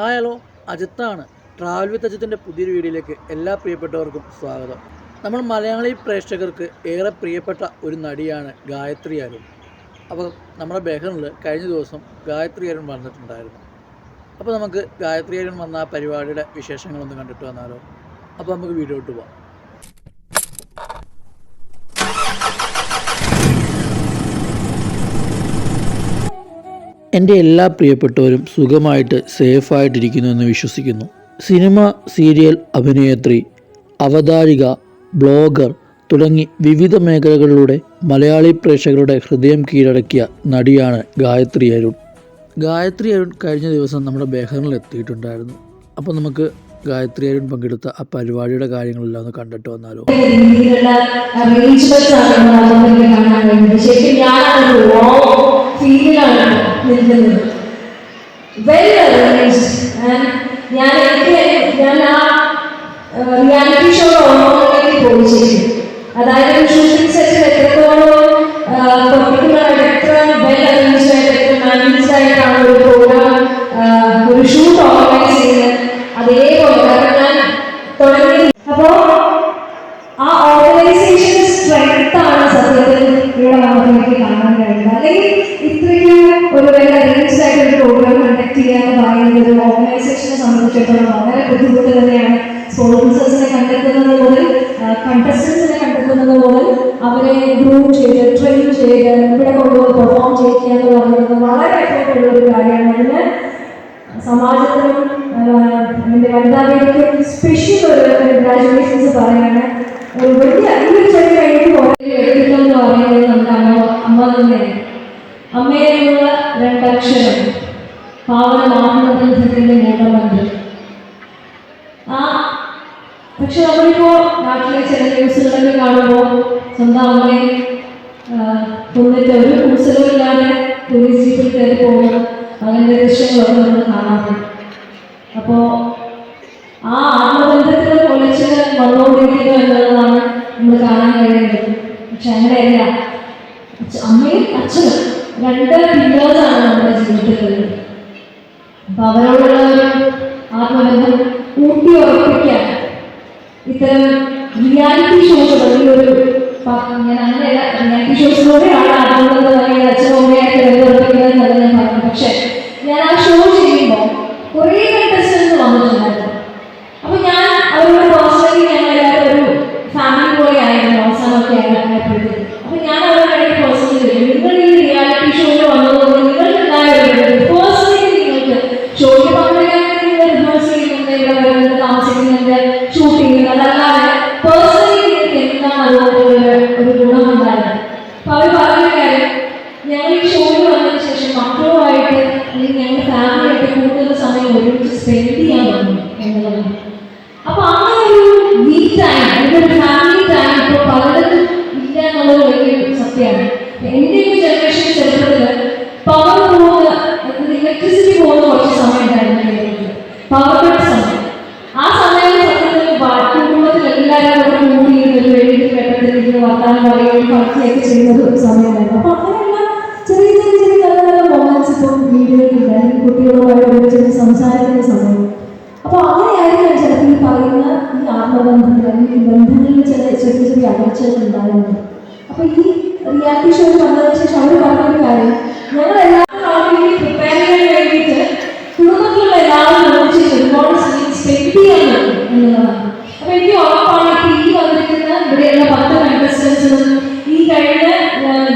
Hello, അജിത്താണ്. Travel with അജിത്തിൻ്റെ പുതിയൊരു വീഡിയോയിലേക്ക് എല്ലാ പ്രിയപ്പെട്ടവർക്കും സ്വാഗതം. നമ്മൾ മലയാളി പ്രേക്ഷകർക്ക് ഏറെ പ്രിയപ്പെട്ട ഒരു നടിയാണ് ഗായത്രി അരുൺ. അപ്പോൾ നമ്മുടെ ബഹറിൽ കഴിഞ്ഞ ദിവസം ഗായത്രി അരുൺ വന്നിട്ടുണ്ടായിരുന്നു. അപ്പോൾ നമുക്ക് ഗായത്രി അരുൺ വന്ന ആ പരിപാടിയുടെ വിശേഷങ്ങളൊന്ന് കണ്ടിട്ട് വന്നാലോ. അപ്പോൾ നമുക്ക് വീഡിയോട്ട് പോകാം. എൻ്റെ എല്ലാ പ്രിയപ്പെട്ടവരും സുഖമായിട്ട് സേഫായിട്ടിരിക്കുന്നു എന്ന് വിശ്വസിക്കുന്നു. സിനിമ, സീരിയൽ അഭിനേത്രി, അവതാരിക, ബ്ലോഗർ തുടങ്ങി വിവിധ മേഖലകളിലൂടെ മലയാളി പ്രേക്ഷകരുടെ ഹൃദയം കീഴടക്കിയ നടിയാണ് ഗായത്രി അരുൺ. ഗായത്രി അരുൺ കഴിഞ്ഞ ദിവസം നമ്മുടെ ബഹറിൽ എത്തിയിട്ടുണ്ടായിരുന്നു. അപ്പോൾ നമുക്ക് ഗായത്രി അരുൺ പങ്കെടുത്ത ആ പരിപാടിയുടെ കാര്യങ്ങളെല്ലാം ഒന്ന് കണ്ടിട്ട് വന്നാലോ. റിയാലിറ്റി ഷോ പോയി, അതായത് ഷൂട്ടിംഗ് സെറ്റിൽ എത്രത്തോളം പർട്ടിക്കുലർ എത്ര വെൽ അറേഞ്ച്ഡ് ആയിട്ട് എത്ര മാനേജ്ഡ് ആയിട്ടാണ് ഒരു പ്രോഗ്രാം ഒരു ഷൂട്ട് ഓർഗനൈസ് ചെയ്യുന്നത്, അതേപോലെ കാരണം ഞാൻ തുടങ്ങി. അപ്പോൾ ആ ഓർഗനൈസേഷൻ സ്ട്രെങ്ത് ആണ് സത്യത്തിൽ ഇവിടെ നമുക്ക് കാണാൻ കഴിയുന്നത്. അല്ലെങ്കിൽ ഇത്രയ്ക്ക് ഒരു വെൽ അറേഞ്ച്ഡ് ആയിട്ട് ഒരു പ്രോഗ്രാം കണ്ടക്ട് ചെയ്യുക എന്ന് പറയുന്നത് ഒരു ഓർഗനൈസേഷനെ സംബന്ധിച്ചിടത്തോളം വളരെ ബുദ്ധിമുട്ട് തന്നെയാണ്. സ്പോൺസേഴ്സിനെ കണ്ടെത്തുന്നത് മുതൽ കണ്ടസ്റ്റൻസിനെ കണ്ടെത്തുന്നത് മുതൽ അവരെ ഗ്രൂം ചെയ്ത് ട്രെയിൻ ചെയ്ത് ഇവിടെ കൊണ്ടുപോയി പെർഫോം ചെയ്യുക എന്ന് പറയുന്നത് വളരെ എഫേർട്ടുള്ള ഒരു കാര്യമാണ്. അതിന് സമാജത്തിനും എൻ്റെ വനിതാവേദിക്കും സ്പെഷ്യൽ ഒരു കൺഗ്രാജുലേഷൻസ് പറയുകയാണ്. ഒരു വലിയ ഈ ഒരു ചെറിയ കഴിഞ്ഞിട്ട് വ്യക്തിത്വം എന്ന് പറയുന്നത് നമ്മുടെ അമ്മ തന്നെയാണ്. അമ്മയിലുള്ള രണ്ടക്ഷരം പാവനമാനന്ദത്തിന്റെ മൂലമന്ത്രം. പക്ഷെ നമ്മളിപ്പോ നാട്ടിലെ ചില ന്യൂസുകളൊക്കെ കാണുമ്പോൾ സ്വന്തം അമ്മയെ കൊന്നിട്ട് ഒരു കുസലമില്ലാതെ പോലീസ് ജീപ്പിൽ കയറി പോകുന്നു, അങ്ങനത്തെ ദൃശ്യങ്ങളൊക്കെ നമ്മൾ കാണാറുണ്ട്. അപ്പോൾ ആ ആത്മബന്ധത്തിൽ പൊളിച്ച് വന്നുകൊണ്ടിരിക്കുന്നു എന്നുള്ളതാണ് നമ്മൾ കാണാൻ കഴിയുന്നത്. പക്ഷെ അങ്ങനെയല്ല, അമ്മയും അച്ഛനും രണ്ട് പില്ലേഴ്സാണ് നമ്മുടെ ജീവിതത്തിലുള്ളത്. അപ്പൊ അവരോടുള്ള ഒരു ആത്മബന്ധം ഊട്ടി ഉറപ്പിക്കാൻ ഇത്തരം റിയാലിറ്റി ഷോസ് ഒരു ഞാൻ അങ്ങനെയല്ല, റിയാലിറ്റി ഷോസിലൂടെയാണ് ആത്മബന്ധം അല്ലെങ്കിൽ അച്ഛനമ്മയായിട്ട് ബന്ധപ്പെടുന്നത് എന്നല്ല ഞാൻ പറഞ്ഞു. പക്ഷെ ഞാൻ ആ ഷോ ചെയ്യുമ്പോൾ കുറേ കണ്ടസ്റ്റൻസ് വന്നിട്ടുണ്ടായിരുന്നു. അപ്പൊ ഞാൻ അവരോട് പേഴ്സണലി ഞങ്ങളെല്ലാവരും ഒരു ഫാമിലി പോലെ ആയിരുന്നു അവസാനമൊക്കെ ആയപ്പോഴത്തേക്ക്. അപ്പൊ ഞാൻ അവരുടെ പേഴ്സണലി വരും, നിങ്ങൾ ഈ റിയാലിറ്റി ഷോയിൽ വന്നതുകൊണ്ട് നിങ്ങൾക്ക് ഉണ്ടായിരുന്നു പേഴ്സണലി നിങ്ങൾക്ക് ഷോയിൽ പങ്കെടുക്കാൻ നിങ്ങൾ റിഹേഴ്സൽ ചെയ്യുന്നുണ്ട്, ഇവിടെ വരുന്നത് താമസിക്കുന്നുണ്ട്, ഷൂട്ട് ചെയ്യുന്നത്, അതല്ലാതെ പേഴ്സണലി നിങ്ങൾക്ക് എന്താണ് അതുകൊണ്ടുള്ള ഒരു ഗുണമുണ്ടായത്. അപ്പൊ അവർ പറഞ്ഞ കാര്യം, ഞങ്ങൾ ഈ ഷോയിൽ വന്നതിന് ശേഷം മക്കളുമായിട്ട് അല്ലെങ്കിൽ ഞങ്ങളുടെ ഫാമിലിയായിട്ട് കൂടുതൽ സമയം ഒരുമിച്ച് സ്പെൻഡ് ചെയ്യാൻ തുടങ്ങി എന്നുള്ളതാണ്. അപ്പൊ അങ്ങനെ ഒരു വീ ടൈം അല്ലെങ്കിൽ ഒരു ഫാമിലി ടൈം ഇപ്പോൾ പലയിടത്തും ഇല്ല എന്നുള്ളത് വലിയൊരു സത്യമാണ്. എൻ്റെ ഈ ജനറേഷൻ ചെറുപ്പത്തില് പവർ പോകുന്ന ഇലക്ട്രിസിറ്റി പോകുന്ന കുറച്ച് സമയം ഉണ്ടായിരുന്നു, പവർ കട്ട് സമയം. ആ സമയത്ത് സത്യത്തിൽ കുടുംബത്തിൽ എല്ലാവരും കൂടെ കൂടി ഒരു വെളിയിൽ ഘട്ടത്തിൽ വർത്താനം പറയുകയും കളിക്കുകയൊക്കെ ചെയ്യുന്ന ഒരു സമയമായിരുന്നു. അപ്പൊ അങ്ങനെയുള്ള ചെറിയ ചെറിയ ചെറിയ നല്ല നല്ല മൊമെന്റ്സ് ഇപ്പം വീടുകളിലില്ല, അല്ലെങ്കിൽ കുട്ടികളുമായി ഒരുമിച്ച് സംസാരിക്കുന്ന സമയം. അപ്പൊ അങ്ങനെയായിരുന്നു ചിലപ്പോൾ ഈ പറയുന്ന ഈ ആത്മബന്ധത്തിൽ അല്ലെങ്കിൽ ബന്ധങ്ങളിൽ ചില ചെറിയ ചെറിയ അകൽച്ചകൾ ഉണ്ടായിരുന്നത്. അപ്പൊ ഈ റിയാലിറ്റി ഷോയിൽ വന്നതിന് ശേഷം അവർ പറഞ്ഞൊരു കാര്യം, ഞങ്ങൾ എല്ലാവരും പ്രിപ്പയർ ചെയ്യാൻ വേണ്ടിയിട്ട് കുടുംബത്തിലുള്ള എല്ലാവരും ഒരുമിച്ച് ഒരുപാട് സ്പെൻഡ് ചെയ്യാൻ എന്നുള്ളതാണ്. അപ്പൊ എനിക്ക് ഉറപ്പാണ് ഈ വന്നിരിക്കുന്ന ഇവിടെയുള്ള 10 കണ്ടസ്റ്റൻസും ഈ കഴിഞ്ഞ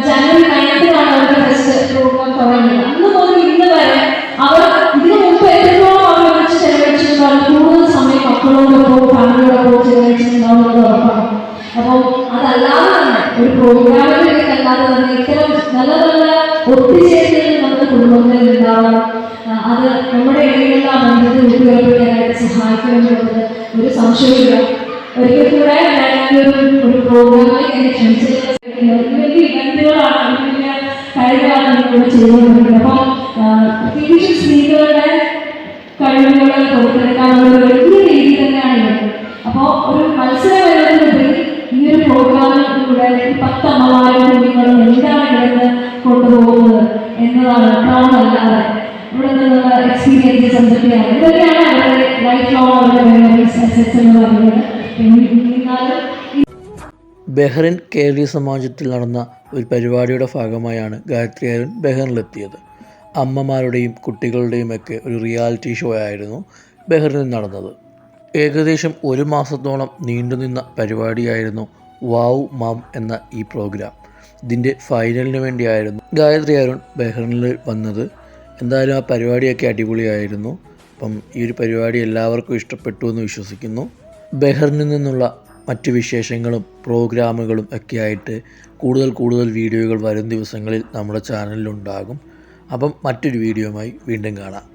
ജനുവരി 9-ാണ് അവരുടെ ഫസ്റ്റ് പ്രോഗ്രാം തുടങ്ങിയത്. അന്ന് മുതൽ ഇന്ന് വരെ അവർ ഇതിനു മുമ്പ് എത്രത്തോളം അവർ ഒരുമിച്ച് ചെലവഴിച്ചിട്ടുണ്ടാവും, കൂടുതൽ സമയം മക്കളോടൊപ്പം ഫാമിലിയോടൊപ്പം ചെലവഴിച്ചിട്ടുണ്ടാവുന്നത് ഉറപ്പാണ്. അപ്പോൾ അതല്ലാതെ തന്നെ ഒരു പ്രോഗ്രാമിലേക്ക് അല്ലാതെ തന്നെ ഇത്തരം നല്ല നല്ല ഒത്തുചേരലുകൾ നമ്മുടെ കുടുംബങ്ങളിൽ ഉണ്ടാവണം. അത് നമ്മുടെ ഇടയിലുള്ള ആ ബന്ധത്തെ ഊട്ടിയുറപ്പിക്കാനായിട്ട് സഹായിക്കുമെന്നുള്ളത് ഒരു സംശയമില്ല. ഒരിക്കൽ കൂടെ ഞാൻ ഒരു പ്രോഗ്രാമിലേക്ക് എന്നെ ക്ഷണിച്ചത് വലിയ ഇവന്റുകളാണ് കഴിവാണ് നമ്മൾ ചെയ്തുകൊണ്ടിരിക്കുന്നത്. അപ്പം പ്രത്യേകിച്ച് സ്ത്രീകളുടെ കഴിവുകൾ പുറത്തെടുക്കാനുള്ള വലിയ രീതി തന്നെയാണ് ഇത്. അപ്പോൾ ഒരു മത്സരം വരുന്നതിനുപരി ഈ ഒരു പ്രോഗ്രാമിലൂടെ 10 അമ്മമാരും കുഞ്ഞുങ്ങളും എന്താണ് ഇവിടുന്ന് കൊണ്ടുപോകുന്നത് എന്നതാണ്. അല്ലാതെ ഇവിടെ നിന്നുള്ള എക്സ്പീരിയൻസ് എക്സ്പീരിയൻസ് എന്തൊക്കെയാണ്, ഇതൊക്കെയാണ് അവരുടെ ലൈഫ് ലോങ് അവരുടെ മെമ്മറീസ് അസറ്റ്സ് എന്ന് പറയുന്നത്. എന്നിരുന്നാലും ബെഹ്റിൻ കേരളീയ സമാജത്തിൽ നടന്ന ഒരു പരിപാടിയുടെ ഭാഗമായാണ് ഗായത്രി അരുൺ ബെഹ്റിനിലെത്തിയത്. അമ്മമാരുടെയും കുട്ടികളുടെയും ഒക്കെ ഒരു റിയാലിറ്റി ഷോ ആയിരുന്നു ബെഹ്റിനിൽ നടന്നത്. ഏകദേശം 1 മാസത്തോളം നീണ്ടുനിന്ന പരിപാടിയായിരുന്നു വാവ് മാം എന്ന ഈ പ്രോഗ്രാം. ഇതിൻ്റെ ഫൈനലിന് വേണ്ടിയായിരുന്നു ഗായത്രി അരുൺ ബെഹ്റിനിൽ വന്നത്. എന്തായാലും ആ പരിപാടിയൊക്കെ അടിപൊളിയായിരുന്നു. അപ്പം ഈ ഒരു പരിപാടി എല്ലാവർക്കും ഇഷ്ടപ്പെട്ടു എന്ന് വിശ്വസിക്കുന്നു. ബെഹ്റിനിൽ നിന്നുള്ള മറ്റ് വിശേഷങ്ങളും പ്രോഗ്രാമുകളും ഒക്കെ ആയിട്ട് കൂടുതൽ വീഡിയോകൾ വരും ദിവസങ്ങളിൽ നമ്മുടെ ചാനലിലുണ്ടാകും. അപ്പം മറ്റൊരു വീഡിയോയുമായി വീണ്ടും കാണാം.